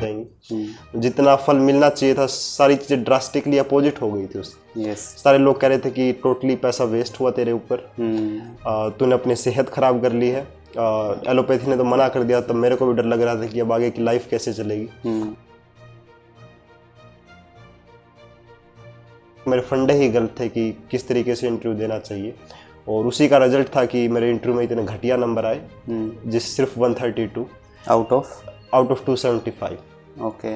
जाएंगी। जितना फल मिलना चाहिए था सारी चीज़ें ड्रास्टिकली अपोजिट हो गई थी उससे। सारे लोग कह रहे थे कि टोटली पैसा वेस्ट हुआ तेरे ऊपर, तूने अपनी सेहत खराब कर ली है। एलोपैथी ने तो मना कर दिया, तब मेरे को भी डर लग रहा था कि अब आगे की लाइफ कैसे चलेगी। मेरे फंडे ही गलत थे कि किस तरीके से इंटरव्यू देना चाहिए, और उसी का रिजल्ट था कि मेरे इंटरव्यू में इतने घटिया नंबर आए, जिस सिर्फ 132 आउट ऑफ 275। ओके।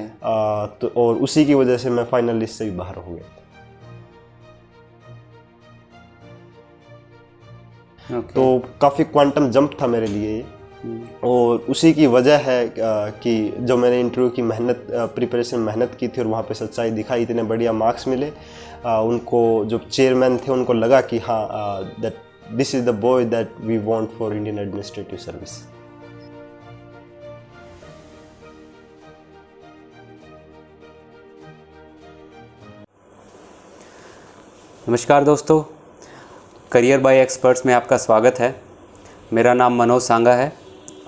तो और उसी की वजह से मैं फाइनल लिस्ट से भी बाहर हो गया। तो काफ़ी क्वांटम जंप था मेरे लिए ये, और उसी की वजह है कि जो मैंने इंटरव्यू की प्रिपरेशन मेहनत की थी और वहाँ पे सच्चाई दिखाई, इतने बढ़िया मार्क्स मिले। उनको जो चेयरमैन थे उनको लगा कि हाँ, that this is the boy that we want for Indian administrative service. नमस्कार दोस्तों, करियर बाय एक्सपर्ट्स में आपका स्वागत है। मेरा नाम मनोज सांगा है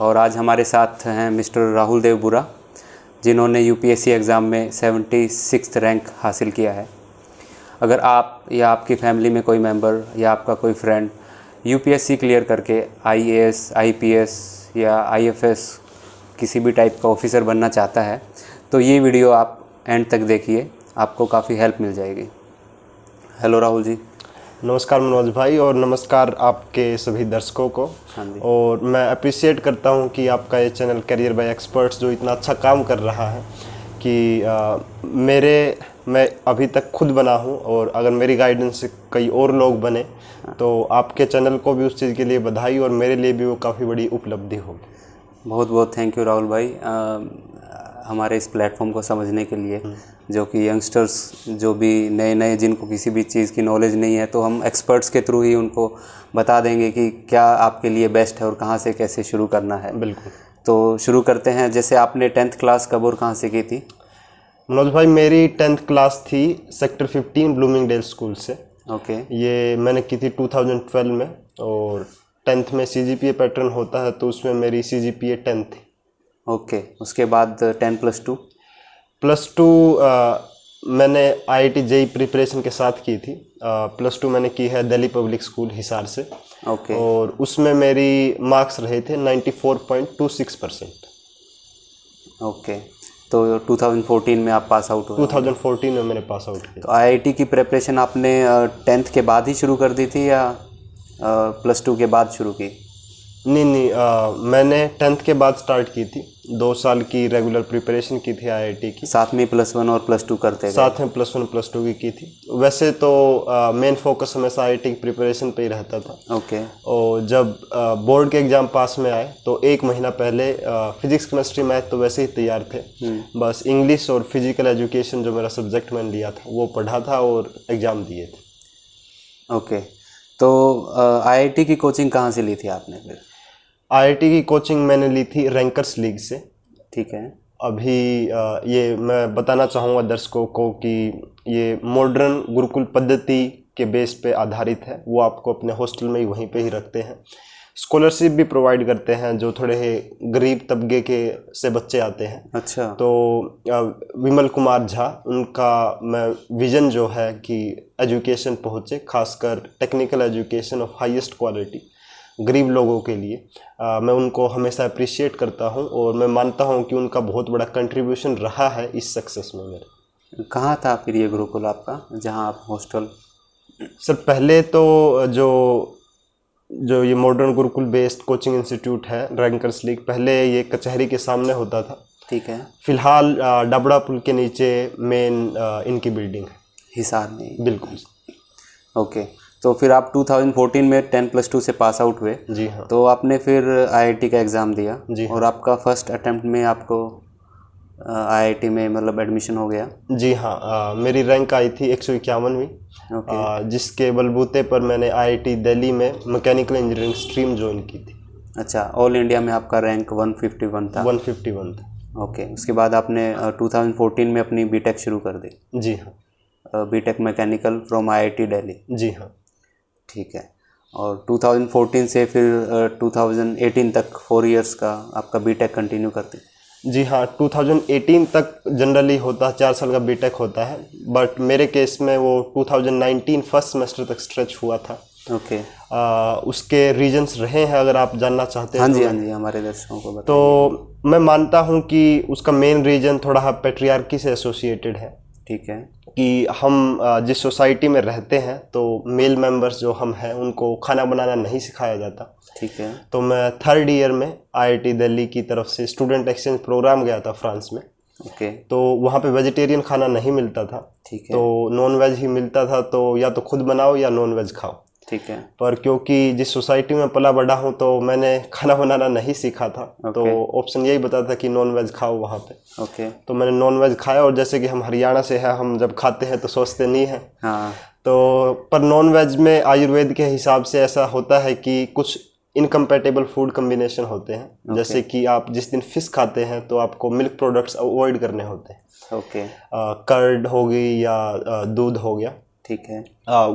और आज हमारे साथ हैं मिस्टर राहुल देव बुरा, जिन्होंने यूपीएससी एग्ज़ाम में 76th रैंक हासिल किया है। अगर आप या आपकी फैमिली में कोई मेंबर या आपका कोई फ्रेंड यूपीएससी क्लियर करके आईएएस, आईपीएस या आईएफएस किसी भी टाइप का ऑफिसर बनना चाहता है तो ये वीडियो आप एंड तक देखिए, आपको काफ़ी हेल्प मिल जाएगी। हेलो राहुल जी। नमस्कार मनोज भाई, और नमस्कार आपके सभी दर्शकों को। और मैं अप्रिशिएट करता हूं कि आपका ये चैनल करियर बाय एक्सपर्ट्स जो इतना अच्छा काम कर रहा है कि मैं अभी तक खुद बना हूं, और अगर मेरी गाइडेंस से कई और लोग बने तो आपके चैनल को भी उस चीज़ के लिए बधाई, और मेरे लिए भी वो काफ़ी बड़ी उपलब्धि होगी। बहुत बहुत थैंक यू राहुल भाई, हमारे इस प्लेटफॉर्म को समझने के लिए। जो कि यंगस्टर्स जो भी नए जिनको किसी भी चीज़ की नॉलेज नहीं है, तो हम एक्सपर्ट्स के थ्रू ही उनको बता देंगे कि क्या आपके लिए बेस्ट है और कहाँ से कैसे शुरू करना है। बिल्कुल। तो शुरू करते हैं। जैसे आपने 10th क्लास कब और कहाँ से की थी? मनोज भाई, मेरी 10th क्लास थी सेक्टर 15 ब्लूमिंगडेल स्कूल से। ओके। ये मैंने की थी 2012 में, और 10th में CGPA पैटर्न होता है तो उसमें मेरी CGPA 10 थी। ओके। उसके बाद 10+2? +2 मैंने IIT JEE प्रिपरेशन के साथ की थी। +2 मैंने की है दिल्ली पब्लिक स्कूल हिसार से। ओके। और उसमें मेरी मार्क्स रहे थे 94.26%। ओके। तो 2014 में आप पास आउट हुए? 2014 में मैंने पास आउट किया। तो IIT की प्रिपरेशन आपने 10th के बाद ही शुरू कर दी थी या +2 के बाद शुरू की? नहीं, मैंने 10th के बाद स्टार्ट की थी। 2 साल की रेगुलर प्रिपरेशन की थी IIT की। साथ में +1 और +2 करते गए? साथ में +1 +2 की थी। वैसे तो मेन फोकस हमेशा IIT की प्रिपरेशन पे ही रहता था। ओके। और जब बोर्ड के एग्ज़ाम पास में आए तो 1 महीना पहले फिजिक्स, केमिस्ट्री, मैथ तो वैसे ही तैयार थे। बस इंग्लिश और फिजिकल एजुकेशन जो मेरा सब्जेक्ट मैंने लिया था वो पढ़ा था और एग्ज़ाम दिए थे। ओके। तो IIT की कोचिंग कहाँ से ली थी आपने फिर? IIT की कोचिंग मैंने ली थी रैंकर्स लीग से। ठीक है। अभी ये मैं बताना चाहूँगा दर्शकों को कि ये मॉडर्न गुरुकुल पद्धति के बेस पे आधारित है। वो आपको अपने हॉस्टल में ही वहीं पे ही रखते हैं। स्कॉलरशिप भी प्रोवाइड करते हैं जो थोड़े गरीब तबके के से बच्चे आते हैं। अच्छा। तो विमल कुमार झा, उनका मैं विज़न जो है कि एजुकेशन पहुँचे, खासकर technical education of highest quality गरीब लोगों के लिए, मैं उनको हमेशा अप्रिशिएट करता हूं, और मैं मानता हूं कि उनका बहुत बड़ा कंट्रीब्यूशन रहा है इस सक्सेस में मेरे। कहाँ था फिर ये गुरुकुल आपका, जहाँ आप हॉस्टल? सर, पहले तो जो ये modern Gurukul based coaching institute है रैंकर्स लीग, पहले ये कचहरी के सामने होता था। ठीक है। फिलहाल डबड़ा पुल के नीचे मेन इनकी बिल्डिंग है हिसार में। बिल्कुल। ओके। तो फिर आप 2014 में 10+2 से पास आउट हुए? जी हाँ। तो आपने फिर IIT का एग्ज़ाम दिया? जी हाँ। और आपका फर्स्ट अटेम्प्ट में आपको IIT में मतलब एडमिशन हो गया? जी हाँ, मेरी रैंक आई थी 151वीं। जिसके बलबूते पर मैंने IIT दिल्ली में मैकेनिकल इंजीनियरिंग स्ट्रीम ज्वाइन की थी। अच्छा। ऑल इंडिया में आपका रैंक 151 था? 151 था। ओके। उसके बाद आपने 2014 में अपनी बीटेक शुरू कर दी? जी हाँ। B Tech mechanical from IIT Delhi? जी हाँ। ठीक है। और 2014 से फिर 2018 तक 4 इयर्स का आपका बीटेक कंटिन्यू करते? जी हाँ, 2018 तक जनरली होता है, 4 साल का बीटेक होता है, बट मेरे केस में वो 2019 फर्स्ट सेमेस्टर तक स्ट्रेच हुआ था। ओके। उसके रीजंस रहे हैं, अगर आप जानना चाहते हैं। हाँ जी, हाँ जी, हमारे दर्शकों को बताइए। तो मैं मानता हूँ कि उसका मेन रीजन थोड़ा पैट्रियार्की से एसोसिएटेड है ठीक है। कि हम जिस सोसाइटी में रहते हैं तो मेल मेंबर्स जो हम हैं उनको खाना बनाना नहीं सिखाया जाता। ठीक है। तो मैं 3rd ईयर में IIT दिल्ली की तरफ से स्टूडेंट एक्सचेंज प्रोग्राम गया था फ्रांस में। ओके। तो वहाँ पे वेजिटेरियन खाना नहीं मिलता था, ठीक है। तो नॉन वेज ही मिलता था, तो या तो खुद बनाओ या नॉन वेज खाओ। ठीक है। पर क्योंकि जिस सोसाइटी में पला बड़ा हूँ तो मैंने खाना बनाना नहीं सीखा था, तो ऑप्शन यही बता था कि नॉन वेज खाओ वहाँ पे। ओके। तो मैंने नॉन वेज खाया, और जैसे कि हम हरियाणा से हैं, हम जब खाते हैं तो सोचते नहीं हैं। हाँ। तो पर नॉन वेज में आयुर्वेद के हिसाब से ऐसा होता है कि कुछ इनकम्पैटिबल फूड कम्बिनेशन होते हैं। जैसे कि आप जिस दिन फिश खाते हैं तो आपको मिल्क प्रोडक्ट्स अवॉइड करने होते हैं। ओके। कर्ड हो गई या दूध हो गया। ठीक है।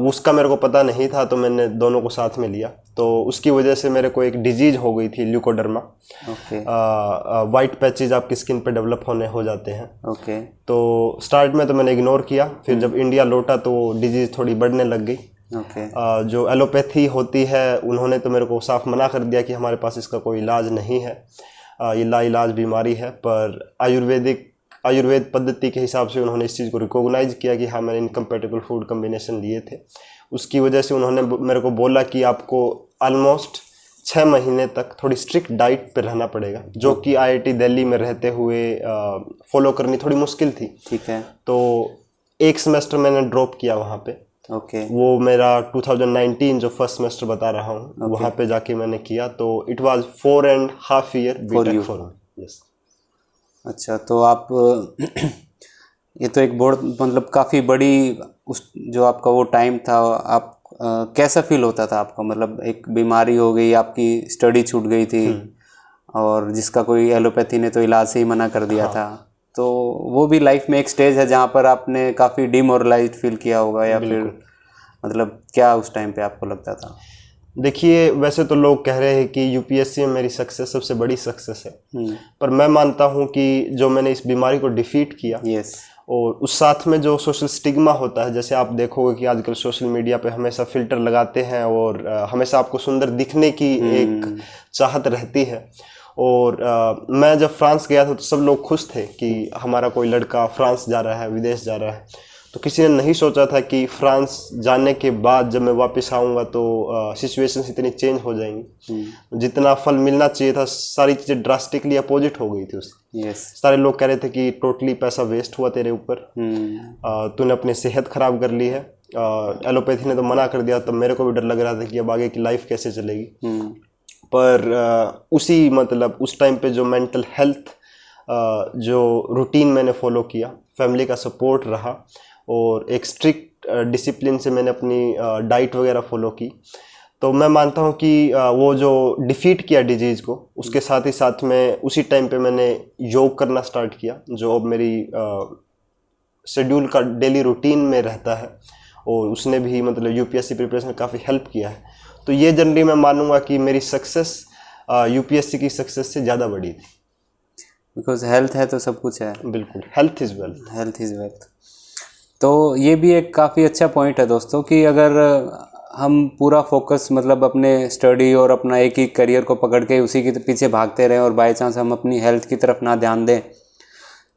उसका मेरे को पता नहीं था, तो मैंने दोनों को साथ में लिया, तो उसकी वजह से मेरे को एक डिजीज हो गई थी, ल्यूकोडर्मा। ओके। वाइट पैचेज आपकी स्किन पे डेवलप हो जाते हैं। ओके। तो स्टार्ट में तो मैंने इग्नोर किया, फिर जब इंडिया लौटा तो डिजीज थोड़ी बढ़ने लग गई। ओके। जो एलोपैथी होती है उन्होंने तो मेरे को साफ मना कर दिया कि हमारे पास इसका कोई इलाज नहीं है, ये लाइलाज बीमारी है। पर आयुर्वेद पद्धति के हिसाब से उन्होंने इस चीज़ को रिकॉग्नाइज किया कि हाँ, मैंने इनकम्पैटिबल फूड कम्बिनेशन लिए थे। उसकी वजह से उन्होंने मेरे को बोला कि आपको ऑलमोस्ट 6 महीने तक थोड़ी स्ट्रिक्ट डाइट पे रहना पड़ेगा, जो कि IIT दिल्ली में रहते हुए फॉलो करनी थोड़ी मुश्किल थी। ठीक है। तो एक सेमेस्टर मैंने ड्रॉप किया वहाँ पे। ओके। वो मेरा 2019 जो फर्स्ट सेमेस्टर बता रहा हूँ वहाँ पे जाके मैंने किया, तो it was 4.5 year B Tech for me. Yes. अच्छा, तो आप ये तो एक बहुत मतलब काफ़ी बड़ी उस जो आपका वो टाइम था, आप कैसा फील होता था आपको? मतलब एक बीमारी हो गई, आपकी स्टडी छूट गई थी, और जिसका कोई एलोपैथी ने तो इलाज से ही मना कर दिया था। तो वो भी लाइफ में एक स्टेज है जहाँ पर आपने काफ़ी डिमोरलाइज्ड फील किया होगा, या फिर मतलब क्या उस टाइम पे आपको लगता था? देखिए, वैसे तो लोग कह रहे हैं कि UPSC में मेरी सक्सेस सबसे बड़ी सक्सेस है, पर मैं मानता हूँ कि जो मैंने इस बीमारी को डिफीट किया, यस, और उस साथ में जो सोशल स्टिग्मा होता है, जैसे आप देखोगे कि आजकल सोशल मीडिया पे हमेशा फिल्टर लगाते हैं और हमेशा आपको सुंदर दिखने की एक चाहत रहती है। और मैं जब फ्रांस गया था तो सब लोग खुश थे कि हमारा कोई लड़का फ्रांस जा रहा है, विदेश जा रहा है। तो किसी ने नहीं सोचा था कि फ्रांस जाने के बाद जब मैं वापस आऊँगा तो सिचुएशंस इतनी चेंज हो जाएंगी। जितना फल मिलना चाहिए था, सारी चीज़ें ड्रास्टिकली अपोजिट हो गई थी उसकी। यस। सारे लोग कह रहे थे कि टोटली पैसा वेस्ट हुआ तेरे ऊपर, तूने अपनी सेहत खराब कर ली है। एलोपैथी ने तो मना कर दिया, तब मेरे को भी डर लग रहा था कि अब आगे की लाइफ कैसे चलेगी। पर उसी मतलब उस टाइम पे जो मेंटल हेल्थ जो रूटीन मैंने फॉलो किया, फैमिली का सपोर्ट रहा, और एक स्ट्रिक्ट डिसिप्लिन से मैंने अपनी डाइट वगैरह फॉलो की, तो मैं मानता हूँ कि वो जो डिफीट किया डिजीज़ को, उसके साथ ही साथ में उसी टाइम पे मैंने योग करना स्टार्ट किया, जो अब मेरी शेड्यूल का डेली रूटीन में रहता है, और उसने भी मतलब UPSC प्रिपरेशन काफ़ी हेल्प किया है। तो ये जनरली मैं मानूंगा कि मेरी सक्सेस UPSC की सक्सेस से ज़्यादा बड़ी थी। बिकॉज हेल्थ है तो सब कुछ है। बिल्कुल, health is wealth. Health is wealth. तो ये भी एक काफ़ी अच्छा पॉइंट है दोस्तों, कि अगर हम पूरा फोकस मतलब अपने स्टडी और अपना एक ही करियर को पकड़ के उसी के पीछे भागते रहें, और बाई चांस हम अपनी हेल्थ की तरफ ना ध्यान दें,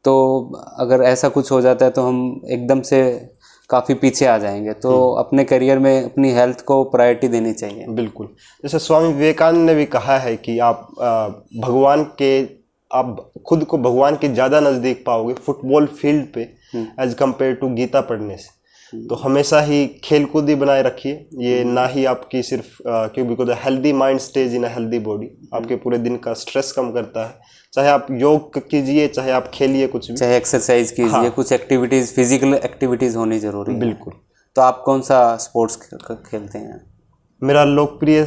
तो अगर ऐसा कुछ हो जाता है तो हम एकदम से काफ़ी पीछे आ जाएंगे। तो अपने करियर में अपनी हेल्थ को प्रायोरिटी देनी चाहिए। बिल्कुल, जैसे स्वामी विवेकानंद ने भी कहा है कि आप आप खुद को भगवान के ज़्यादा नज़दीक पाओगे फुटबॉल फील्ड पे एज कम्पेयर टू गीता पढ़ने से। तो हमेशा ही खेल कूद ही बनाए रखिए, ये ना ही आपकी सिर्फ क्यों, because healthy mind stage in a healthy body, आपके पूरे दिन का स्ट्रेस कम करता है। चाहे आप योग कीजिए, चाहे आप खेलिए, कुछ भी, चाहे एक्सरसाइज कीजिए। हाँ। कुछ एक्टिविटीज़, फिजिकल एक्टिविटीज़ होनी ज़रूरी है। बिल्कुल। तो आप कौन सा स्पोर्ट्स खेलते हैं? मेरा लोकप्रिय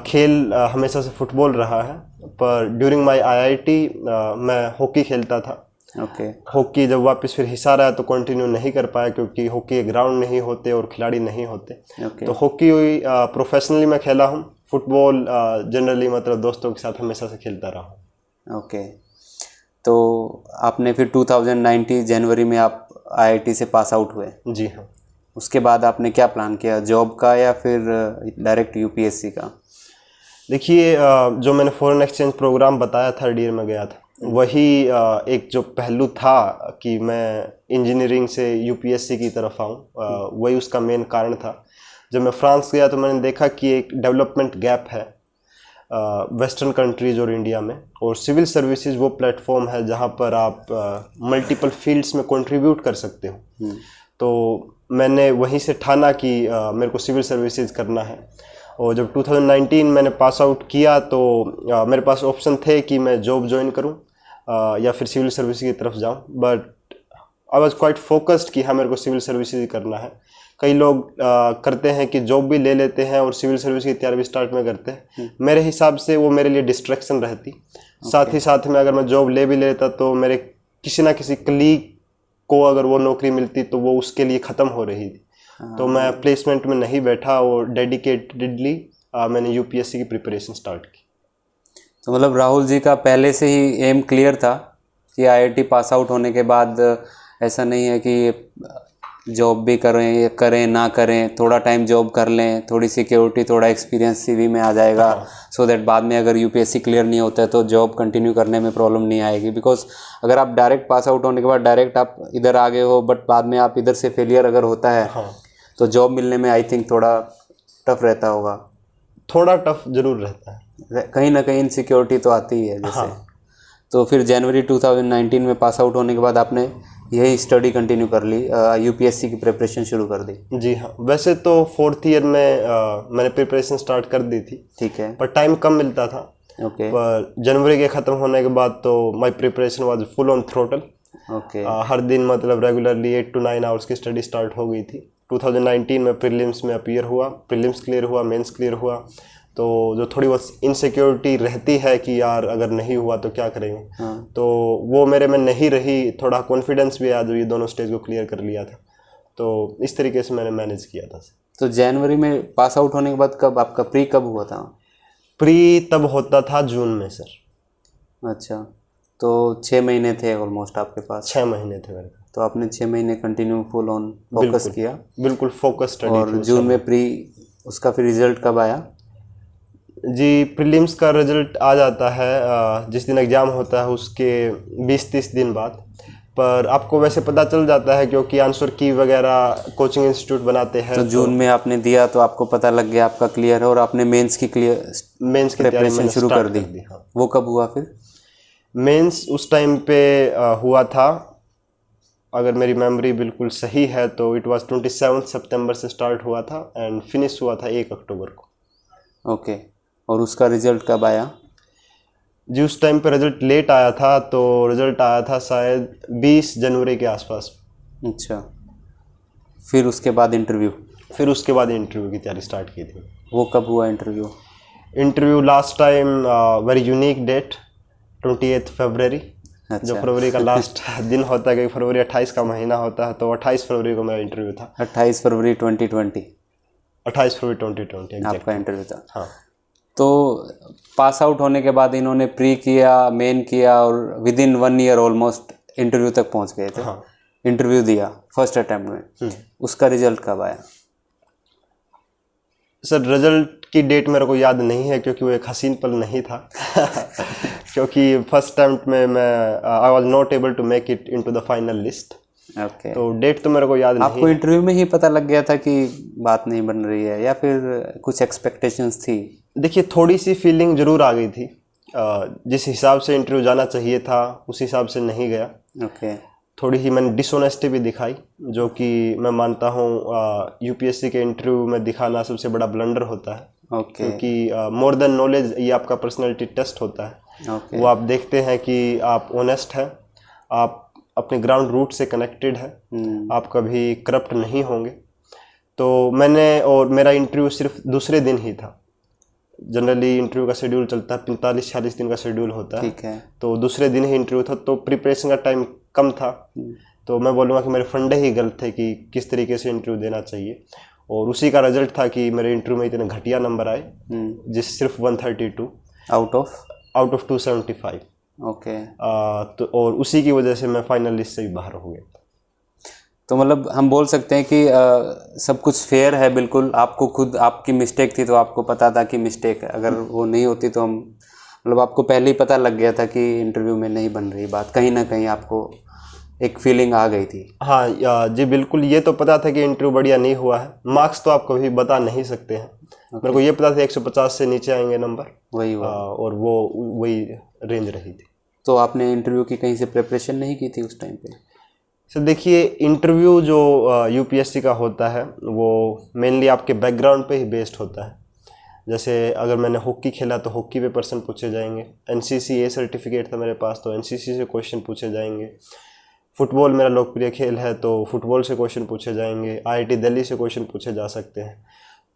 खेल हमेशा से फुटबॉल रहा है, पर ड्यूरिंग माय IIT मैं हॉकी खेलता था। ओके। हॉकी जब वापस फिर हिसार आया तो कंटिन्यू नहीं कर पाया, क्योंकि हॉकी ग्राउंड नहीं होते और खिलाड़ी नहीं होते। तो हॉकी प्रोफेशनली मैं खेला हूँ। फुटबॉल जनरली मतलब दोस्तों के साथ हमेशा से खेलता रहा हूँ। ओके। तो आपने फिर 2019 जनवरी में आप आईआईटी से पास आउट हुए। जी हाँ। उसके बाद आपने क्या प्लान किया, जॉब का या फिर डायरेक्ट यूपीएससी का? देखिए जो मैंने फॉरेन एक्सचेंज प्रोग्राम बताया, थर्ड ईयर में गया था, वही एक जो पहलू था कि मैं इंजीनियरिंग से यूपीएससी की तरफ आऊँ, वही उसका मेन कारण था। जब मैं फ्रांस गया तो मैंने देखा कि एक डेवलपमेंट गैप है वेस्टर्न कंट्रीज़ और इंडिया में, और सिविल सर्विसेज वो प्लेटफॉर्म है जहाँ पर आप मल्टीपल फील्ड्स में कंट्रीब्यूट कर सकते हो। तो मैंने वहीं से ठाना कि मेरे को सिविल सर्विसेज करना है। और जब 2019 मैंने पास आउट किया तो मेरे पास ऑप्शन थे कि मैं जॉब ज्वाइन करूं या फिर सिविल सर्विस की तरफ जाऊं, but I was quite focused कि हाँ मेरे को सिविल सर्विसेज ही करना है। कई लोग करते हैं कि जॉब भी ले लेते हैं और सिविल सर्विस की तैयारी भी स्टार्ट में करते हैं। मेरे हिसाब से वो मेरे लिए डिस्ट्रैक्शन रहती। साथ ही साथ में अगर मैं जॉब ले भी लेता तो मेरे किसी ना किसी कलीग को अगर वो नौकरी मिलती तो वो उसके लिए ख़त्म हो रही थी। तो मैं प्लेसमेंट में नहीं बैठा और डेडिकेटेडली मैंने यूपीएससी की प्रिपरेशन स्टार्ट की। तो मतलब राहुल जी का पहले से ही एम क्लियर था कि आईआईटी पास आउट होने के बाद ऐसा नहीं है कि जॉब भी करें ना करें, थोड़ा टाइम जॉब कर लें, थोड़ी सिक्योरिटी, थोड़ा एक्सपीरियंस सीवी में आ जाएगा, सो दैट बाद में अगर यूपीएससी क्लियर नहीं होता है तो जॉब कंटिन्यू करने में प्रॉब्लम नहीं आएगी। बिकॉज अगर आप डायरेक्ट पास आउट होने के बाद डायरेक्ट आप इधर आ गए हो बट बाद में आप इधर से फेलियर अगर होता है तो जॉब मिलने में आई थिंक थोड़ा टफ रहता होगा। थोड़ा टफ जरूर रहता है, कहीं ना कहीं इनसिक्योरिटी तो आती ही है जैसे। तो फिर जनवरी 2019 में पास आउट होने के बाद आपने यही स्टडी कंटिन्यू कर ली, यूपीएससी की प्रिपरेशन शुरू कर दी? जी हाँ। वैसे तो फोर्थ ईयर में मैंने प्रिपरेशन स्टार्ट कर दी थी, ठीक है, पर टाइम कम मिलता था। ओके। पर जनवरी के ख़त्म होने के बाद तो my preparation was full on throttle. Okay. हर दिन मतलब रेगुलरली 8 to 9 आवर्स की स्टडी स्टार्ट हो गई थी। 2019 में प्रीलिम्स में अपीयर हुआ, प्रीलिम्स क्लियर हुआ, मेंस क्लियर हुआ। तो जो थोड़ी बहुत इनसिक्योरिटी रहती है कि यार अगर नहीं हुआ तो क्या करेंगे, तो वो मेरे में नहीं रही। थोड़ा कॉन्फिडेंस भी आया जो ये दोनों स्टेज को क्लियर कर लिया था। तो इस तरीके से मैंने मैनेज किया था। तो जनवरी में पास आउट होने के बाद कब आपका प्री कब हुआ था? प्री तब होता था जून में सर। अच्छा, तो 6 महीने थे ऑलमोस्ट आपके पास? 6 महीने थे मेरे। तो आपने 6 महीने कंटिन्यू फुल ऑन फोकस किया? बिल्कुल फोकस स्टडी। और जून में प्री, उसका फिर रिजल्ट कब आया? जी, प्रीलिम्स का रिजल्ट आ जाता है जिस दिन एग्ज़ाम होता है उसके 20-30 दिन बाद। पर आपको वैसे पता चल जाता है क्योंकि आंसर की वगैरह कोचिंग इंस्टीट्यूट बनाते हैं। तो जून में आपने दिया तो आपको पता लग गया आपका क्लियर है और आपने मेंस की प्रिपरेशन शुरू कर दी। वो कब हुआ फिर? मेंस उस टाइम पे हुआ था, अगर मेरी मेमोरी बिल्कुल सही है तो इट वाज 27 सितंबर से स्टार्ट हुआ था एंड फिनिश हुआ था 1 अक्टूबर को। ओके। और उसका रिजल्ट कब आया? जी, उस टाइम पे रिजल्ट लेट आया था, तो रिजल्ट आया था शायद 20 जनवरी के आसपास। अच्छा, फिर उसके बाद इंटरव्यू? फिर उसके बाद इंटरव्यू की तैयारी स्टार्ट की थी। वो कब हुआ interview? Interview last time very unique date 28 फरवरी। अच्छा। जो फरवरी का लास्ट दिन होता है, क्योंकि फरवरी 28 का महीना होता है, तो 28 फरवरी को मेरा इंटरव्यू था। 28 फरवरी 2020? 28 फरवरी 2020 आपका इंटरव्यू था। हाँ। तो पास आउट होने के बाद इन्होंने प्री किया, मेन किया और with in 1 year almost interview तक पहुंच गए थे। हाँ। इंटरव्यू दिया फर्स्ट अटेम्प्ट में। उसका रिजल्ट कब आया? सर, रिजल्ट की डेट मेरे को याद नहीं है क्योंकि वो एक हसीन पल नहीं था क्योंकि फर्स्ट अटेम्प्ट में मैं I was not able to make it into the final list. Okay. तो डेट तो मेरे को याद नहीं। आपको इंटरव्यू में ही पता लग गया था कि बात नहीं बन रही है या फिर कुछ एक्सपेक्टेशंस थी? देखिए, थोड़ी सी फीलिंग जरूर आ गई थी। जिस हिसाब से इंटरव्यू जाना चाहिए था उस हिसाब से नहीं गया। ओके। थोड़ी ही मैंने डिसऑनेस्टी भी दिखाई, जो कि मैं मानता हूँ यूपीएससी के इंटरव्यू में दिखाना सबसे बड़ा ब्लंडर होता है। ओके। क्योंकि मोर देन नॉलेज ये आपका पर्सनैलिटी टेस्ट होता है। ओके। वो आप देखते हैं कि आप ऑनेस्ट हैं, आप अपने ग्राउंड रूट से कनेक्टेड है, आप कभी करप्ट नहीं होंगे। तो मैंने, और मेरा इंटरव्यू सिर्फ दूसरे दिन ही था। जनरली इंटरव्यू का शेड्यूल चलता है 45-46 दिन का शेड्यूल होता है। ठीक है। तो दूसरे दिन ही इंटरव्यू था, तो प्रिपरेशन का टाइम कम था। तो मैं बोलूँगा कि मेरे फंडे ही गलत थे कि किस तरीके से इंटरव्यू देना चाहिए। और उसी का रिजल्ट था कि मेरे इंटरव्यू में इतने घटिया नंबर आए, जिस सिर्फ 132 आउट ऑफ 275। ओके। तो और उसी की वजह से मैं फाइनल लिस्ट से भी बाहर हो गया। तो मतलब हम बोल सकते हैं कि सब कुछ फेयर है बिल्कुल, आपको खुद आपकी मिस्टेक थी तो आपको पता था कि मिस्टेक है, अगर वो नहीं होती तो हम मतलब आपको पहले ही पता लग गया था कि इंटरव्यू में नहीं बन रही बात, कहीं ना कहीं आपको एक फीलिंग आ गई थी। हाँ जी बिल्कुल, ये तो पता था कि इंटरव्यू बढ़िया नहीं हुआ है। मार्क्स तो आप कभी बता नहीं सकते हैं। मेरे को ये पता था 150 से नीचे आएंगे नंबर, वही हुआ। और वो वही रेंज रही थी। तो आपने इंटरव्यू की कहीं से प्रिपरेशन नहीं की थी उस टाइम पे? सर देखिए, इंटरव्यू जो यूपीएससी का होता है वो मेनली आपके बैकग्राउंड पे ही बेस्ड होता है। जैसे अगर मैंने हॉकी खेला तो हॉकी पे पर्सन पूछे जाएंगे, एनसीसी ए सर्टिफिकेट था मेरे पास तो एनसीसी से क्वेश्चन पूछे जाएंगे, फुटबॉल मेरा लोकप्रिय खेल है तो फुटबॉल से क्वेश्चन पूछे जाएंगे, आईआईटी दिल्ली से क्वेश्चन पूछे जा सकते हैं।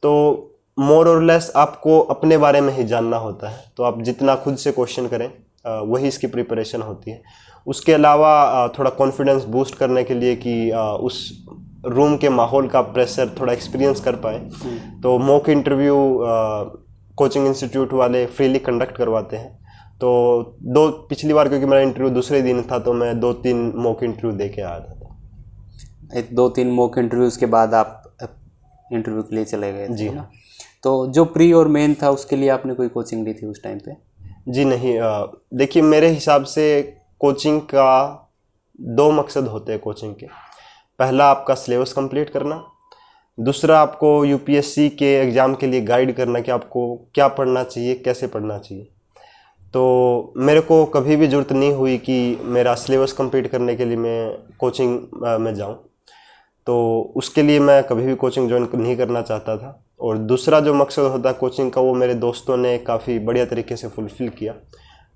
तो मोर और लेस आपको अपने बारे में ही जानना होता है, तो आप जितना खुद से क्वेश्चन करें वही इसकी प्रिपरेशन होती है। उसके अलावा थोड़ा कॉन्फिडेंस बूस्ट करने के लिए कि उस रूम के माहौल का प्रेशर थोड़ा एक्सपीरियंस कर पाए, तो मॉक इंटरव्यू कोचिंग इंस्टीट्यूट वाले फ्रीली कंडक्ट करवाते हैं। तो पिछली बार क्योंकि मेरा इंटरव्यू दूसरे दिन था तो मैं 2-3 मॉक इंटरव्यू दे के आया था। 2-3 मॉक इंटरव्यूज़ के बाद आप इंटरव्यू के लिए चले गए थे? जी हाँ। तो जो प्री और मेन था उसके लिए आपने कोई कोचिंग ली थी उस टाइम पे? जी नहीं, देखिए मेरे हिसाब से कोचिंग का 2 मकसद होते हैं कोचिंग के। पहला आपका सिलेबस कंप्लीट करना, दूसरा आपको यूपीएससी के एग्ज़ाम के लिए गाइड करना कि आपको क्या पढ़ना चाहिए, कैसे पढ़ना चाहिए। तो मेरे को कभी भी ज़रूरत नहीं हुई कि मेरा सिलेबस कंप्लीट करने के लिए मैं कोचिंग में जाऊं, तो उसके लिए मैं कभी भी कोचिंग ज्वाइन नहीं करना चाहता था। और दूसरा जो मकसद होता है कोचिंग का वो मेरे दोस्तों ने काफ़ी बढ़िया तरीके से फुलफ़िल किया।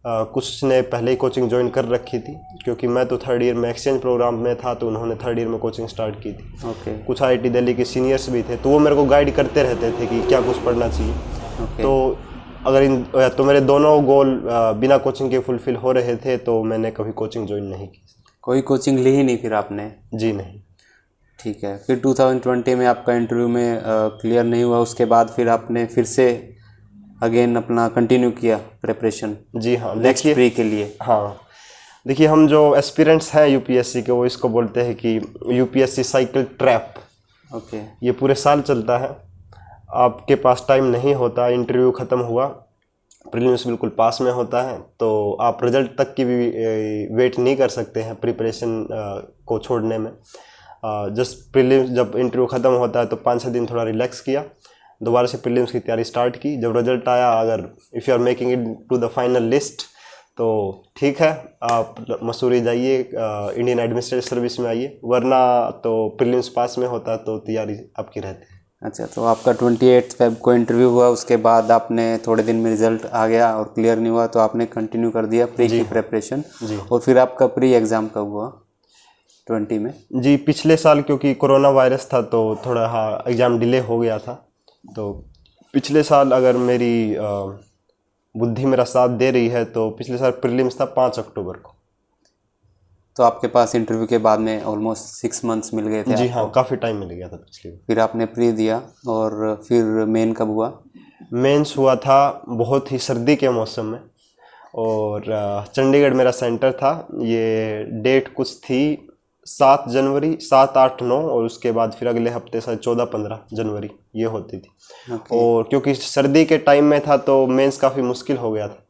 कुछ ने पहले ही कोचिंग ज्वाइन कर रखी थी, क्योंकि मैं तो 3rd ईयर में एक्सचेंज प्रोग्राम में था तो उन्होंने 3rd ईयर में कोचिंग स्टार्ट की थी। ओके। कुछ आईआईटी दिल्ली के सीनियर्स भी थे तो वो मेरे को गाइड करते रहते थे कि क्या कुछ पढ़ना चाहिए। तो अगर तो मेरे दोनों गोल बिना कोचिंग के फुलफ़िल हो रहे थे तो मैंने कभी कोचिंग ज्वाइन नहीं की। कोई कोचिंग ली ही नहीं फिर आपने? जी नहीं। ठीक है। फिर 2020 में आपका इंटरव्यू में क्लियर नहीं हुआ, उसके बाद फिर आपने फिर से अगेन अपना कंटिन्यू किया प्रिपरेशन? जी हाँ। नेक्स्ट प्री के लिए? हाँ देखिए, हम जो एस्पिरेंट्स हैं यूपीएससी के वो इसको बोलते हैं कि यूपीएससी साइकिल ट्रैप। ओके। ये पूरे साल चलता है, आपके पास टाइम नहीं होता। इंटरव्यू ख़त्म हुआ, प्रीलिम्स बिल्कुल पास में होता है तो आप रिजल्ट तक की भी वेट नहीं कर सकते हैं प्रिपरेशन को छोड़ने में। जस्ट प्रीलिम्स जब इंटरव्यू ख़त्म होता है तो 5-6 दिन थोड़ा रिलैक्स किया, दोबारा से प्रीलिम्स की तैयारी स्टार्ट की। जब रिजल्ट आया, अगर if you are making it to the final list तो ठीक है, आप मसूरी जाइए, इंडियन एडमिनिस्ट्रेटिव सर्विस में आइए, वरना तो प्रीलिम्स पास में होता तो तैयारी आपकी रहती है। अच्छा, तो आपका 28 फेब को इंटरव्यू हुआ, उसके बाद आपने थोड़े दिन में रिजल्ट आ गया और क्लियर नहीं हुआ तो आपने कंटिन्यू कर दिया प्री की प्रिपरेशन। जी। और फिर आपका प्री एग्ज़ाम कब हुआ 20 में? जी पिछले साल क्योंकि कोरोना वायरस था तो थोड़ा एग्ज़ाम डिले हो गया था। तो पिछले साल अगर मेरी बुद्धि मेरा साथ दे रही है तो पिछले साल प्रीलिम्स था 5 अक्टूबर को। तो आपके पास इंटरव्यू के बाद में ऑलमोस्ट 6 मंथ्स मिल गए थे? जी हाँ, काफ़ी टाइम मिल गया था पिछले बार। फिर आपने प्री दिया और फिर मेन कब हुआ? मेंस हुआ था बहुत ही सर्दी के मौसम में, और चंडीगढ़ मेरा सेंटर था। ये डेट कुछ थी 7 जनवरी, 7, 8, 9 और उसके बाद फिर अगले हफ्ते शायद 14-15 जनवरी ये होती थी। और क्योंकि सर्दी के टाइम में था तो मेंस काफ़ी मुश्किल हो गया था।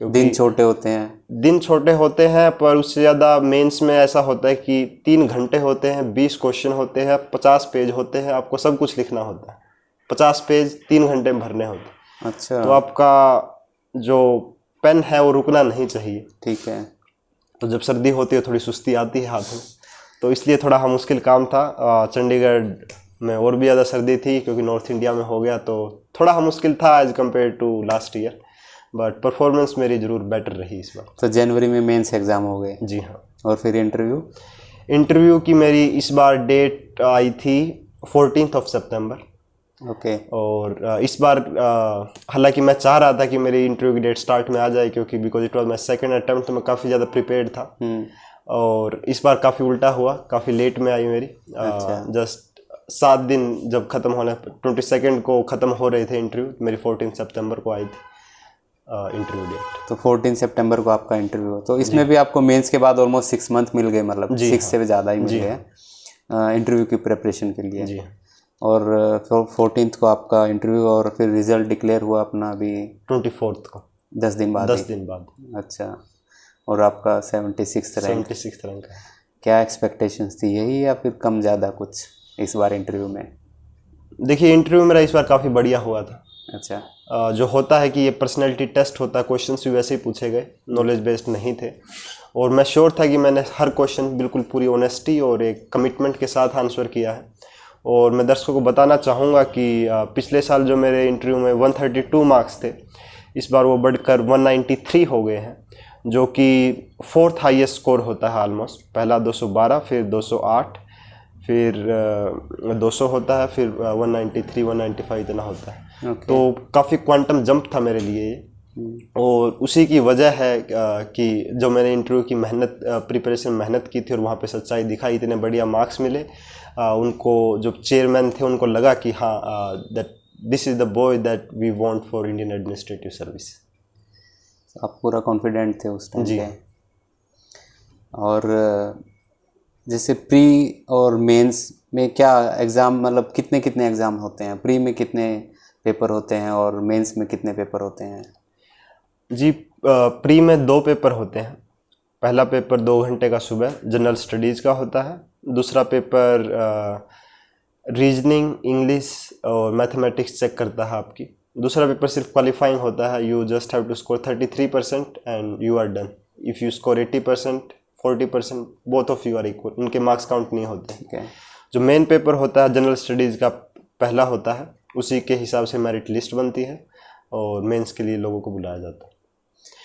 दिन छोटे होते हैं? दिन छोटे होते हैं, पर उससे ज़्यादा मेंस में ऐसा होता है कि 3 घंटे होते हैं, 20 क्वेश्चन होते हैं, 50 पेज होते हैं, आपको सब कुछ लिखना होता है। 50 पेज 3 घंटे में भरने होते हैं। अच्छा। तो आपका जो पेन है वो रुकना नहीं चाहिए। ठीक है। तो जब सर्दी होती है थोड़ी सुस्ती आती है हाथ में, तो इसलिए थोड़ा मुश्किल काम था। चंडीगढ़ में और भी ज़्यादा सर्दी थी क्योंकि नॉर्थ इंडिया में हो गया, तो थोड़ा मुश्किल था as compared to last year, but performance मेरी ज़रूर बेटर रही इस बार। तो जनवरी में मेंस एग्ज़ाम हो गए? जी हाँ। और फिर इंटरव्यू की मेरी इस बार डेट आई थी 14 सितंबर। ओके। और इस बार हालांकि मैं चाह रहा था कि मेरी इंटरव्यू की डेट स्टार्ट में आ जाए, क्योंकि because it was my second attempt, तो मैं काफ़ी ज़्यादा प्रिपेयर्ड था। और इस बार काफ़ी उल्टा हुआ, काफ़ी लेट में आई मेरी। जस्ट 7 दिन जब ख़त्म होने 22 को ख़त्म हो रहे थे इंटरव्यू, मेरी 14 सितंबर को आई थी। Interview date. तो 14 सितंबर को आपका इंटरव्यू है। तो इसमें भी आपको मेंस के बाद ऑलमोस्ट 6 मंथ मिल गए, मतलब 6 से भी ज़्यादा ही मिल गए इंटरव्यू की प्रिपरेशन के लिए। जी। और 14th को आपका इंटरव्यू और फिर रिजल्ट डिक्लेयर हुआ अपना अभी 24th को, 10 दिन बाद। 10 दिन बाद। अच्छा। और आपका 76 रैंक। 76 रैंक है। क्या एक्सपेक्टेशंस थी, यही या फिर कम ज़्यादा कुछ इस बार इंटरव्यू में? देखिए, इंटरव्यू मेरा इस बार काफ़ी बढ़िया हुआ था। अच्छा। जो होता है कि ये पर्सनैलिटी टेस्ट होता है, क्वेश्चंस भी वैसे ही पूछे गए, नॉलेज बेस्ड नहीं थे। और मैं श्योर था कि मैंने हर क्वेश्चन बिल्कुल पूरी ऑनेस्टी और एक कमिटमेंट के साथ आंसर किया है। और मैं दर्शकों को बताना चाहूँगा कि पिछले साल जो मेरे इंटरव्यू में 132 मार्क्स थे, इस बार वो बढ़कर 193 हो गए हैं, जो कि 4th हाईएस्ट स्कोर होता है ऑलमोस्ट। पहला 212, फिर 208, फिर 200 होता है, फिर 193, 195 इतना होता है। तो काफ़ी क्वांटम जंप था मेरे लिए ये। और उसी की वजह है कि जो मैंने इंटरव्यू की प्रिपरेशन मेहनत की थी और वहाँ पे सच्चाई दिखाई, इतने बढ़िया मार्क्स मिले। उनको जो चेयरमैन थे उनको लगा कि हाँ, that this is the boy that we want for Indian administrative service. आप पूरा कॉन्फिडेंट थे उस टाइम जी। पे। और जैसे प्री और मेंस में क्या एग्ज़ाम, मतलब कितने कितने एग्ज़ाम होते हैं? प्री में कितने पेपर होते हैं और मेंस में कितने पेपर होते हैं? जी, प्री में 2 पेपर होते हैं। पहला पेपर 2 घंटे का सुबह जनरल स्टडीज़ का होता है। दूसरा पेपर रीजनिंग, इंग्लिश और मैथमेटिक्स चेक करता है आपकी। दूसरा पेपर सिर्फ क्वालिफाइंग होता है। You just have to score 33% and you are done. If you score 80%, 40%, both of you are equal. उनके मार्क्स काउंट नहीं होते। ठीक है। जो मेन पेपर होता है जनरल स्टडीज़ का पहला होता है, उसी के हिसाब से मेरिट लिस्ट बनती है और मेंस के लिए लोगों को बुलाया जाता है।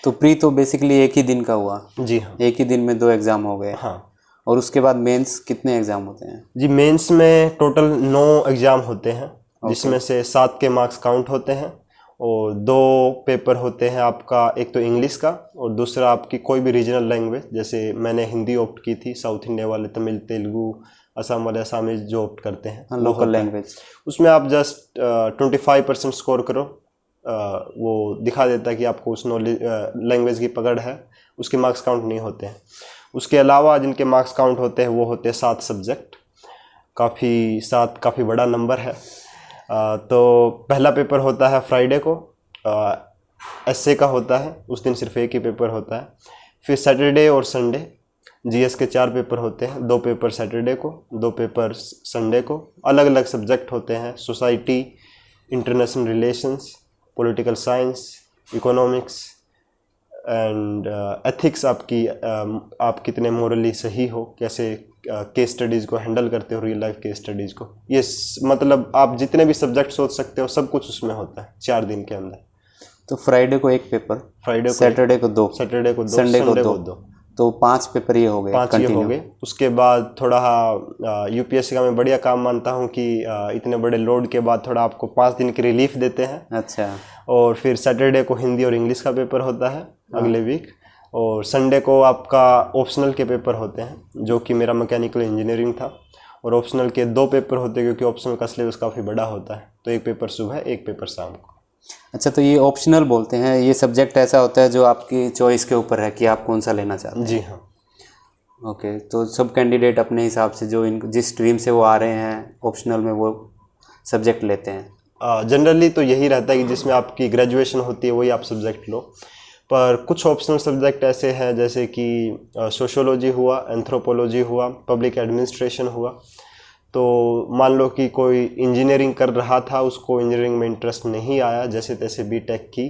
तो प्री तो बेसिकली एक ही दिन का हुआ? जी हाँ। एक ही दिन में 2 एग्ज़ाम हो गए। हाँ। और उसके बाद मेंस कितने एग्ज़ाम होते हैं? जी, मेंस में टोटल 9 एग्ज़ाम होते हैं, जिसमें से 7 के मार्क्स काउंट होते हैं। और 2 पेपर होते हैं आपका, एक तो इंग्लिश का और दूसरा आपकी कोई भी रीजनल लैंग्वेज। जैसे मैंने हिंदी ऑप्ट की थी, साउथ इंडिया वाले तमिल, तेलुगु, असम वाले असामीज जो ऑप्ट करते हैं, लोकल लैंग्वेज। उसमें आप जस्ट 25% स्कोर करो, वो दिखा देता है कि आपको उस नॉलेज लैंग्वेज की पकड़ है। उसके मार्क्स काउंट नहीं होते हैं। उसके अलावा जिनके मार्क्स काउंट होते हैं वो होते हैं 7 सब्जेक्ट। 7 काफ़ी बड़ा नंबर है। तो पहला पेपर होता है फ्राइडे को, एसए का होता है, उस दिन सिर्फ एक ही पेपर होता है। फिर सैटरडे और संडे जीएस के 4 पेपर होते हैं, 2 पेपर सैटरडे को, 2 पेपर संडे को। अलग अलग सब्जेक्ट होते हैं, society, international relations, political science, economics and ethics. आप कितने मोरली सही हो, कैसे केस स्टडीज़ को हैंडल करते हो, रियल लाइफ केस स्टडीज़ को। ये मतलब आप जितने भी सब्जेक्ट सोच सकते हो सब कुछ उसमें होता है 4 दिन के अंदर। तो फ्राइडे को एक पेपर, फ्राइडे को, सैटरडे को 2, सैटरडे को 2, संडे को संडे 2, को 2। तो 5 पेपर ये हो गए, 5 ये हो गए। उसके बाद थोड़ा यूपीएससी का मैं बढ़िया काम मानता हूँ कि इतने बड़े लोड के बाद थोड़ा आपको 5 दिन की रिलीफ देते हैं। अच्छा। और फिर सैटरडे को हिंदी और इंग्लिश का पेपर होता है अगले वीक। और संडे को आपका ऑप्शनल के पेपर होते हैं, जो कि मेरा मैकेनिकल इंजीनियरिंग था। और ऑप्शनल के 2 पेपर होते हैं, क्योंकि ऑप्शनल का सिलेबस काफ़ी बड़ा होता है। तो एक पेपर सुबह, एक पेपर शाम को। अच्छा, तो ये ऑप्शनल बोलते हैं, ये सब्जेक्ट ऐसा होता है जो आपकी चॉइस के ऊपर है कि आप कौन सा लेना चाहते हैं? जी हाँ। ओके, तो सब कैंडिडेट अपने हिसाब से जो जिस स्ट्रीम से वो आ रहे हैं ऑप्शनल में वो सब्जेक्ट लेते हैं। जनरली तो यही रहता है कि जिसमें आपकी ग्रेजुएशन होती है वही आप सब्जेक्ट लो। पर कुछ ऑप्शनल सब्जेक्ट ऐसे हैं, जैसे कि सोशियोलॉजी हुआ, एंथ्रोपोलॉजी हुआ, पब्लिक एडमिनिस्ट्रेशन हुआ। तो मान लो कि कोई इंजीनियरिंग कर रहा था, उसको इंजीनियरिंग में इंटरेस्ट नहीं आया, जैसे तैसे बीटेक की,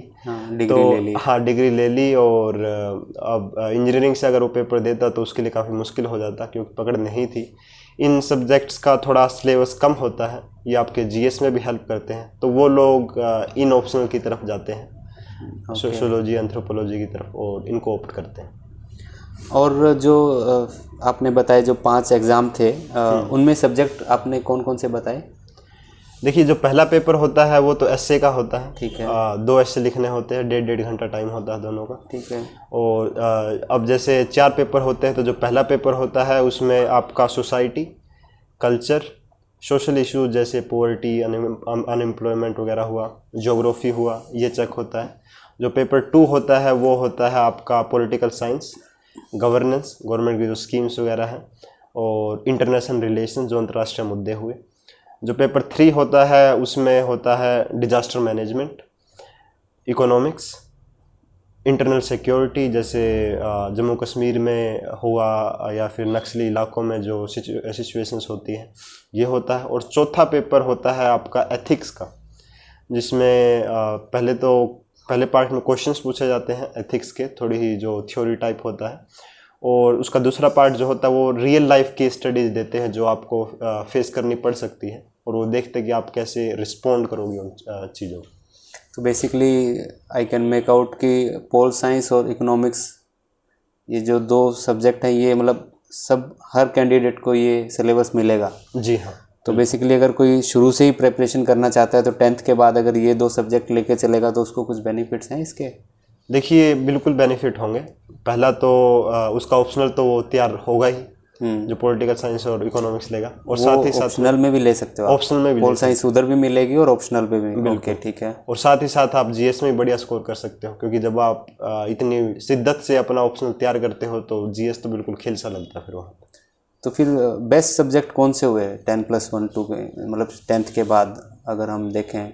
डिग्री ले ली। हाँ, डिग्री ले ली। और अब इंजीनियरिंग से अगर वो पेपर देता तो उसके लिए काफ़ी मुश्किल हो जाता, क्योंकि पकड़ नहीं थी। इन सब्जेक्ट्स का थोड़ा सिलेबस कम होता है, ये आपके जीएस में भी हेल्प करते हैं, तो वो लोग इन ऑप्शनल की तरफ जाते हैं, सोशियोलॉजी, एंथ्रोपोलॉजी की तरफ, और इनको ऑप्ट करते हैं। और जो आपने बताए जो 5 एग्ज़ाम थे, उनमें सब्जेक्ट आपने कौन कौन से बताए? देखिए, जो पहला पेपर होता है वो तो एसए का होता है। ठीक है। 2 एसए लिखने होते हैं, 1.5 घंटा टाइम होता है दोनों का। ठीक है। और अब जैसे 4 पेपर होते हैं, तो जो पहला पेपर होता है उसमें आपका सोसाइटी, कल्चर, सोशल इश्यूज जैसे पॉवर्टी, अनएम्प्लॉयमेंट वगैरह हुआ, ज्योग्राफी हुआ, ये चेक होता है। जो पेपर 2 होता है वो होता है आपका पॉलिटिकल साइंस, गवर्नेंस, गवर्नमेंट की जो स्कीम्स वगैरह हैं, और इंटरनेशनल रिलेशन, जो अंतर्राष्ट्रीय मुद्दे हुए। जो पेपर 3 होता है उसमें होता है disaster management, economics, internal security, जैसे जम्मू कश्मीर में हुआ या फिर नक्सली इलाकों में जो सिचुएशंस होती हैं, ये होता है। और चौथा पेपर होता है आपका एथिक्स का, जिसमें पहले पार्ट में क्वेश्चंस पूछे जाते हैं एथिक्स के, थोड़ी ही जो थ्योरी टाइप होता है, और उसका दूसरा पार्ट जो होता है वो रियल लाइफ की स्टडीज़ देते हैं जो आपको फेस करनी पड़ सकती है, और वो देखते हैं कि आप कैसे रिस्पॉन्ड करोगे उन चीज़ों को। तो basically I can make out कि पोल साइंस और इकोनॉमिक्स, ये जो 2 सब्जेक्ट हैं, ये मतलब सब हर कैंडिडेट को ये सिलेबस मिलेगा। जी हाँ। तो बेसिकली अगर कोई शुरू से ही प्रिपरेशन करना चाहता है तो 10th के बाद अगर ये 2 सब्जेक्ट लेके चलेगा तो उसको कुछ बेनिफिट्स हैं इसके? देखिए, बिल्कुल बेनिफिट होंगे। पहला तो उसका ऑप्शनल तो वो तैयार होगा ही, जो पॉलिटिकल साइंस और इकोनॉमिक्स लेगा, और साथ ही साथ ऑप्शनल में भी ले सकते हो आप। ऑप्शनल में भी पोल साइंस उधर भी मिलेगी और ऑप्शनल पे भी। ओके, ठीक है। और साथ ही साथ आप जीएस में भी बढ़िया स्कोर कर सकते हो, क्योंकि जब आप इतनी शिद्दत से अपना ऑप्शनल तैयार करते हो तो जीएस तो बिल्कुल खेल सा लगता है फिर वहाँ। तो फिर बेस्ट सब्जेक्ट कौन से हुए 10+1 2 के, मतलब 10th के बाद अगर हम देखें,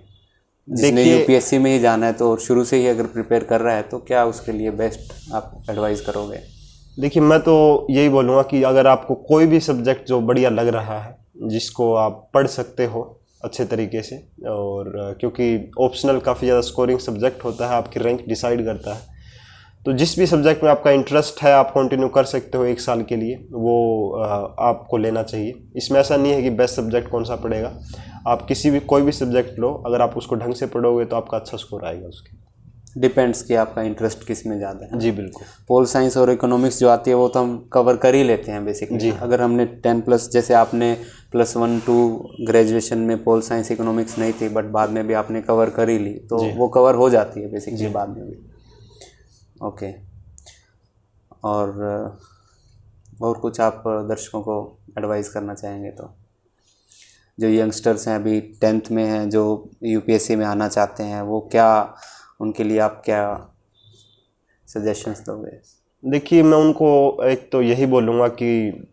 जिसने यूपीएससी में ही जाना है तो शुरू से ही अगर प्रिपेयर कर रहा है तो क्या उसके लिए बेस्ट आप एडवाइस करोगे? देखिए, मैं तो यही बोलूँगा कि अगर आपको कोई भी सब्जेक्ट जो बढ़िया लग रहा है, जिसको आप पढ़ सकते हो अच्छे तरीके से, और क्योंकि ऑप्शनल काफ़ी ज़्यादा स्कोरिंग सब्जेक्ट होता है, आपकी रैंक डिसाइड करता है, तो जिस भी सब्जेक्ट में आपका इंटरेस्ट है आप कंटिन्यू कर सकते हो 1 साल के लिए, वो आपको लेना चाहिए। इसमें ऐसा नहीं है कि बेस्ट सब्जेक्ट कौन सा पढ़ेगा, आप कोई भी सब्जेक्ट लो, अगर आप उसको ढंग से पढ़ोगे तो आपका अच्छा स्कोर आएगा उसके। डिपेंड्स कि आपका इंटरेस्ट किस में ज़्यादा है। जी बिल्कुल। पोल साइंस और इकोनॉमिक्स जो आती है वो तो हम कवर कर ही लेते हैं बेसिकली। जी। अगर हमने 10+ जैसे आपने +1 2 ग्रेजुएशन में पोल साइंस इकोनॉमिक्स नहीं थी, बट बाद में भी आपने कवर कर ही ली, तो वो कवर हो जाती है बेसिकली बाद में भी। ओके। और कुछ आप दर्शकों को एडवाइस करना चाहेंगे तो, जो यंगस्टर्स हैं अभी 10th में हैं, जो यूपीएससी में आना चाहते हैं, वो क्या, उनके लिए आप क्या सजेशंस दोगे? देखिए, मैं उनको एक तो यही बोलूँगा कि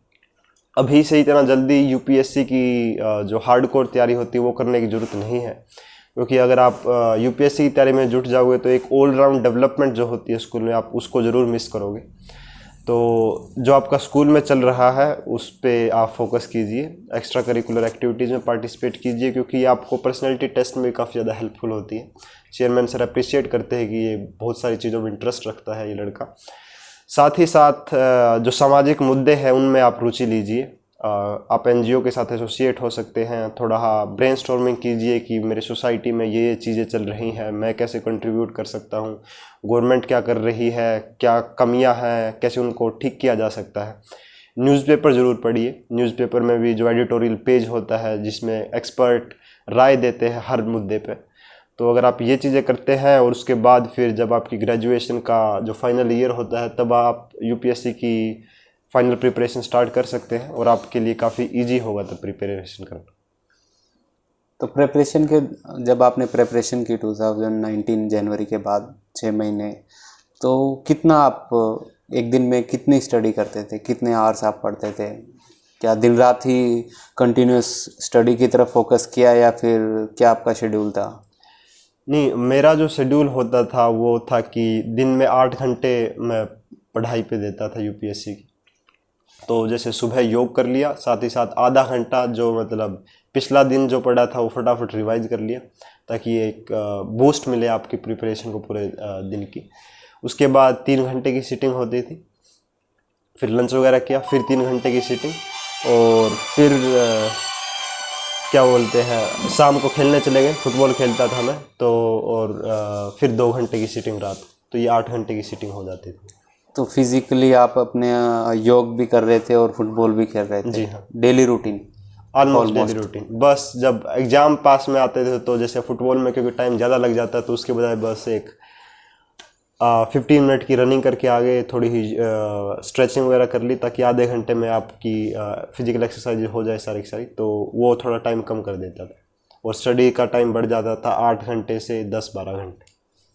अभी से इतना जल्दी यूपीएससी की जो हार्डकोर तैयारी होती है वो करने की ज़रूरत नहीं है, क्योंकि अगर आप यूपीएससी की तैयारी में जुट जाओगे तो एक ऑल राउंड डेवलपमेंट जो होती है स्कूल में, आप उसको ज़रूर मिस करोगे। तो जो आपका स्कूल में चल रहा है उस पर आप फोकस कीजिए, एक्स्ट्रा करिकुलर एक्टिविटीज़ में पार्टिसिपेट कीजिए, क्योंकि ये आपको पर्सनैलिटी टेस्ट में काफ़ी ज़्यादा हेल्पफुल होती है। चेयरमैन सर अप्रिशिएट करते हैं कि ये बहुत सारी चीज़ों में इंटरेस्ट रखता है ये लड़का। साथ ही साथ जो सामाजिक मुद्दे हैं उनमें आप रुचि लीजिए। आप एनजीओ के साथ एसोसिएट हो सकते हैं, थोड़ा ब्रेनस्टॉर्मिंग कीजिए कि मेरे सोसाइटी में ये चीज़ें चल रही हैं, मैं कैसे कंट्रीब्यूट कर सकता हूँ, गवर्नमेंट क्या कर रही है, क्या कमियां हैं, कैसे उनको ठीक किया जा सकता है। न्यूज़पेपर ज़रूर पढ़िए। न्यूज़पेपर में भी जो एडिटोरियल पेज होता है जिसमें एक्सपर्ट राय देते हैं हर मुद्दे पे, तो अगर आप ये चीज़ें करते हैं और उसके बाद फिर जब आपकी ग्रेजुएशन का जो फाइनल ईयर होता है तब आप यूपीएससी की फाइनल प्रिपरेशन स्टार्ट कर सकते हैं, और आपके लिए काफ़ी इजी होगा तब प्रिपरेशन करना। तो प्रिपरेशन के, जब आपने प्रिपरेशन की 2019 जनवरी के बाद 6 महीने, तो कितना आप एक दिन में कितनी स्टडी करते थे, कितने आवर्स आप पढ़ते थे? क्या दिन रात ही कंटिन्यूस स्टडी की तरफ फोकस किया या फिर क्या आपका शेड्यूल था? नहीं, मेरा जो शेड्यूल होता था वो था कि दिन में 8 घंटे मैं पढ़ाई पे देता था यूपीएससी की। तो जैसे सुबह योग कर लिया, साथ ही साथ आधा घंटा जो मतलब पिछला दिन जो पढ़ा था वो फटाफट रिवाइज कर लिया, ताकि एक बूस्ट मिले आपकी प्रिपरेशन को पूरे दिन की। उसके बाद 3 घंटे की सीटिंग होती थी, फिर लंच वगैरह किया, फिर 3 घंटे की सीटिंग, और फिर क्या बोलते हैं, शाम को खेलने चले गए, फुटबॉल खेलता था मैं तो, और फिर 2 घंटे की सीटिंग रात, तो ये 8 घंटे की सीटिंग हो जाती थी। तो फिजिकली आप अपने योग भी कर रहे थे और फुटबॉल भी खेल रहे थे? जी हाँ। Daily routine? Almost daily routine. बस जब एग्ज़ाम पास में आते थे तो जैसे फुटबॉल में क्योंकि टाइम ज़्यादा लग जाता है तो उसके बजाय बस एक 15 मिनट की रनिंग करके आगे थोड़ी ही स्ट्रेचिंग वगैरह कर ली, ताकि आधे घंटे में आपकी फिजिकल एक्सरसाइज हो जाए सारी की सारी, तो वो थोड़ा टाइम कम कर देता था, और स्टडी का टाइम बढ़ जाता था 8 घंटे से 10-12 घंटे।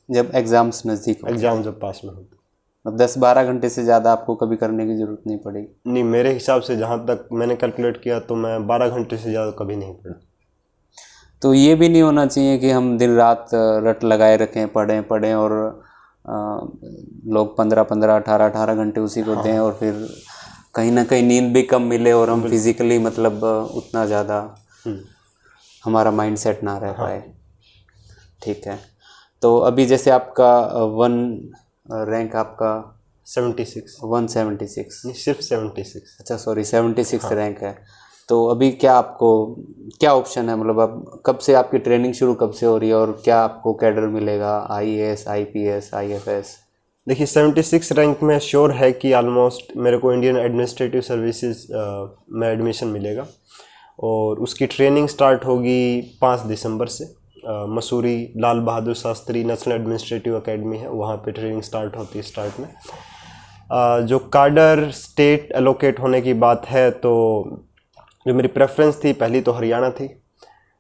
जब एग्ज़ाम्स नज़दीक हो, एग्ज़ाम जब पास में होते। 10-12 घंटे से ज़्यादा आपको कभी करने की ज़रूरत नहीं पड़ेगी। नहीं, मेरे हिसाब से जहाँ तक मैंने कैलकुलेट किया तो मैं 12 घंटे से ज़्यादा कभी नहीं पढ़ा। तो ये भी नहीं होना चाहिए कि हम दिन रात रट लगाए रखें, पढ़ें और लोग 15-15, 18-18 घंटे उसी को दें और फिर कहीं ना कहीं नींद भी कम मिले और हम फिज़िकली मतलब उतना ज़्यादा हमारा माइंड सेट ना रह पाए। ठीक है, तो अभी जैसे आपका रैंक आपका 76। 176, नहीं, सिर्फ 76। अच्छा सॉरी 76 रैंक है। तो अभी क्या ऑप्शन है, मतलब अब कब से आपकी ट्रेनिंग शुरू कब से हो रही है और क्या आपको कैडर मिलेगा, IAS, IPS, IFS? देखिए 76 रैंक में श्योर है कि ऑलमोस्ट मेरे को इंडियन एडमिनिस्ट्रेटिव सर्विसेज में एडमिशन मिलेगा और उसकी ट्रेनिंग स्टार्ट होगी 5 दिसंबर से। Mussoorie Lal Bahadur Shastri national administrative academy है, वहाँ पे ट्रेनिंग स्टार्ट होती है स्टार्ट में। जो कार्डर स्टेट एलोकेट होने की बात है तो जो मेरी प्रेफरेंस थी पहली तो हरियाणा थी,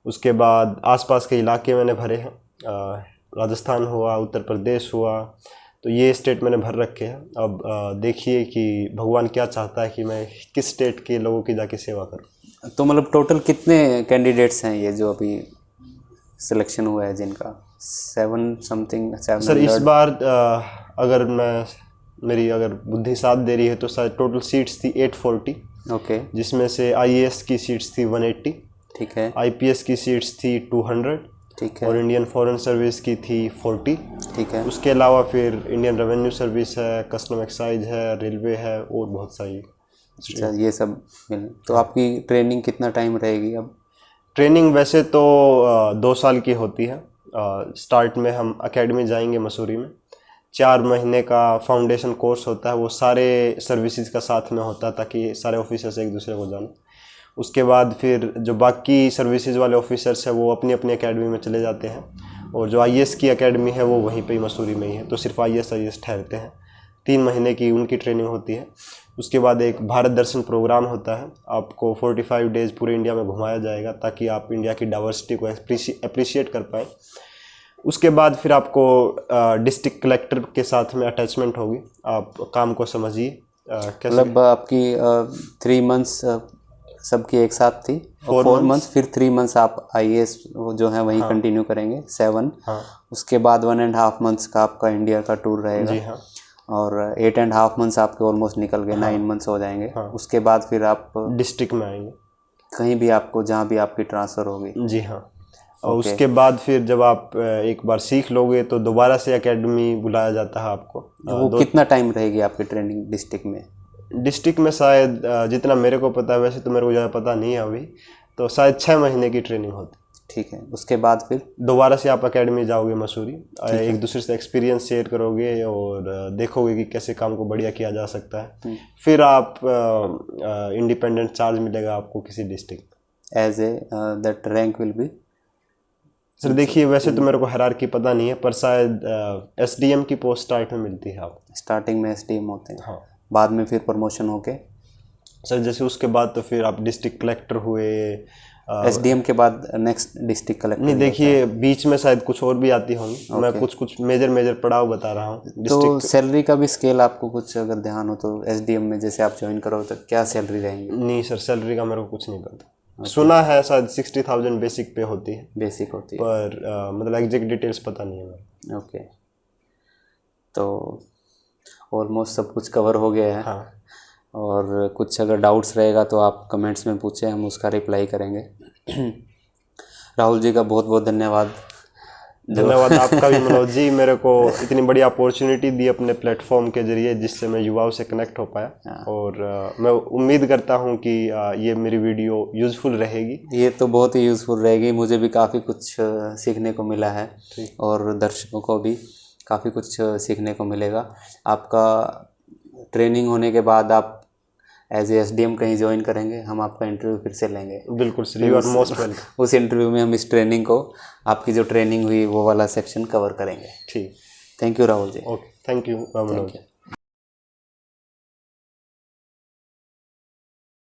उसके बाद आसपास के इलाके मैंने भरे हैं, राजस्थान हुआ, उत्तर प्रदेश हुआ, तो ये स्टेट मैंने भर रखे हैं। अब देखिए कि भगवान क्या चाहता है कि मैं किस स्टेट के लोगों की जाके सेवा करूं। तो मतलब टोटल कितने कैंडिडेट्स हैं ये जो अभी सिलेक्शन हुआ है जिनका 7 समथिंग? सर इस बार अगर मेरी अगर बुद्धि साथ दे रही है तो शायद टोटल सीट्स थी 840। ओके, जिसमें से IAS की सीट्स थी 180, ठीक है, IPS की सीट्स थी 200, ठीक है, और इंडियन फॉरेन सर्विस की थी 40। ठीक है। उसके अलावा फिर इंडियन रेवेन्यू सर्विस है, कस्टम एक्साइज है, रेलवे है और बहुत सारी। अच्छा, ये सब मिल। तो आपकी ट्रेनिंग कितना टाइम रहेगी अब? ट्रेनिंग वैसे तो 2 साल की होती है। स्टार्ट में हम एकेडमी जाएंगे मसूरी में, 4 महीने का फाउंडेशन कोर्स होता है, वो सारे सर्विसेज का साथ में होता है ताकि सारे ऑफिसर्स एक दूसरे को जाने। उसके बाद फिर जो बाकी सर्विसेज वाले ऑफिसर्स हैं वो अपनी अपनी एकेडमी में चले जाते हैं और जो IAS की एकेडमी है वो वहीं पे ही मसूरी में ही है, तो सिर्फ IAS ठहरते हैं। 3 महीने की उनकी ट्रेनिंग होती है। उसके बाद एक भारत दर्शन प्रोग्राम होता है, आपको 45 डेज़ पूरे इंडिया में घुमाया जाएगा ताकि आप इंडिया की डाइवर्सिटी को अप्रिशिएट कर पाएँ। उसके बाद फिर आपको डिस्ट्रिक्ट कलेक्टर के साथ में अटैचमेंट होगी। आप काम को समझिए कैसे। मतलब आपकी 3 मंथ्स सबकी एक साथ थी, 4 मंथ्स, फिर 3 मंथ्स आप IAS जो है वहीं कंटिन्यू करेंगे 7। हाँ। उसके बाद 1.5 मंथ्स का आपका इंडिया का टूर रहेगा। जी हाँ। और 8.5 मंथ्स आपके ऑलमोस्ट निकल गए, 9 मंथ्स हो जाएंगे। उसके बाद फिर आप डिस्ट्रिक्ट में आएंगे, कहीं भी आपको जहाँ भी आपकी ट्रांसफ़र होगी। जी हाँ। और उसके बाद फिर जब आप एक बार सीख लोगे तो दोबारा से एकेडमी बुलाया जाता है आपको। वो कितना टाइम रहेगी आपकी ट्रेनिंग डिस्ट्रिक्ट में? डिस्ट्रिक्ट में शायद जितना मेरे को पता है, वैसे तो मेरे को ज़्यादा पता नहीं है अभी, तो शायद 6 महीने की ट्रेनिंग होती। ठीक है, उसके बाद फिर दोबारा से आप एकेडमी जाओगे मसूरी, एक दूसरे से एक्सपीरियंस शेयर करोगे और देखोगे कि कैसे काम को बढ़िया किया जा सकता है। फिर आप इंडिपेंडेंट चार्ज मिलेगा आपको किसी district. As a that rank will be? Sir देखिए वैसे तो मेरे को हायरार्की पता नहीं है, पर शायद SDM की पोस्ट स्टार्ट में मिलती है आप। स्टार्टिंग में SDM होते हैं, हाँ। बाद में फिर प्रमोशन होके सर जैसे उसके बाद तो फिर आप डिस्ट्रिक्ट कलेक्टर हुए। SDM के बाद नेक्स्ट डिस्ट्रिक्ट कलेक्टर? नहीं देखिए बीच में शायद कुछ और भी आती होंगी। मैं कुछ मेजर पड़ाव बता रहा हूँ। तो सैलरी का भी स्केल आपको कुछ अगर ध्यान हो तो SDM में जैसे आप ज्वाइन करो तो क्या सैलरी रहेंगी? नहीं सर, सैलरी का मेरे को कुछ नहीं पता। सुना है शायद 60,000 बेसिक पे होती है। बेसिक होती है, पर मतलब एग्जैक्ट डिटेल्स पता नहीं है मेरे। ओके, तो ऑलमोस्ट सब कुछ कवर हो गया है। हाँ। और कुछ अगर डाउट्स रहेगा तो आप कमेंट्स में पूछें, हम उसका रिप्लाई करेंगे। राहुल जी का बहुत बहुत धन्यवाद। धन्यवाद आपका भी मनोज जी, मेरे को इतनी बड़ी अपॉर्चुनिटी दी अपने प्लेटफॉर्म के जरिए जिससे मैं युवाओं से कनेक्ट हो पाया। और मैं उम्मीद करता हूं कि ये मेरी वीडियो यूज़फुल रहेगी। ये तो बहुत ही यूज़फुल रहेगी, मुझे भी काफ़ी कुछ सीखने को मिला है और दर्शकों को भी काफ़ी कुछ सीखने को मिलेगा। आपका ट्रेनिंग होने के बाद आप एज ए SDM कहीं ज्वाइन करेंगे, हम आपका इंटरव्यू फिर से लेंगे। बिल्कुल sir, you are most welcome. उस इंटरव्यू में हम इस ट्रेनिंग को, आपकी जो ट्रेनिंग हुई वो वाला सेक्शन कवर करेंगे। ठीक, thank you Rahul ji. Okay, thank you Manoj.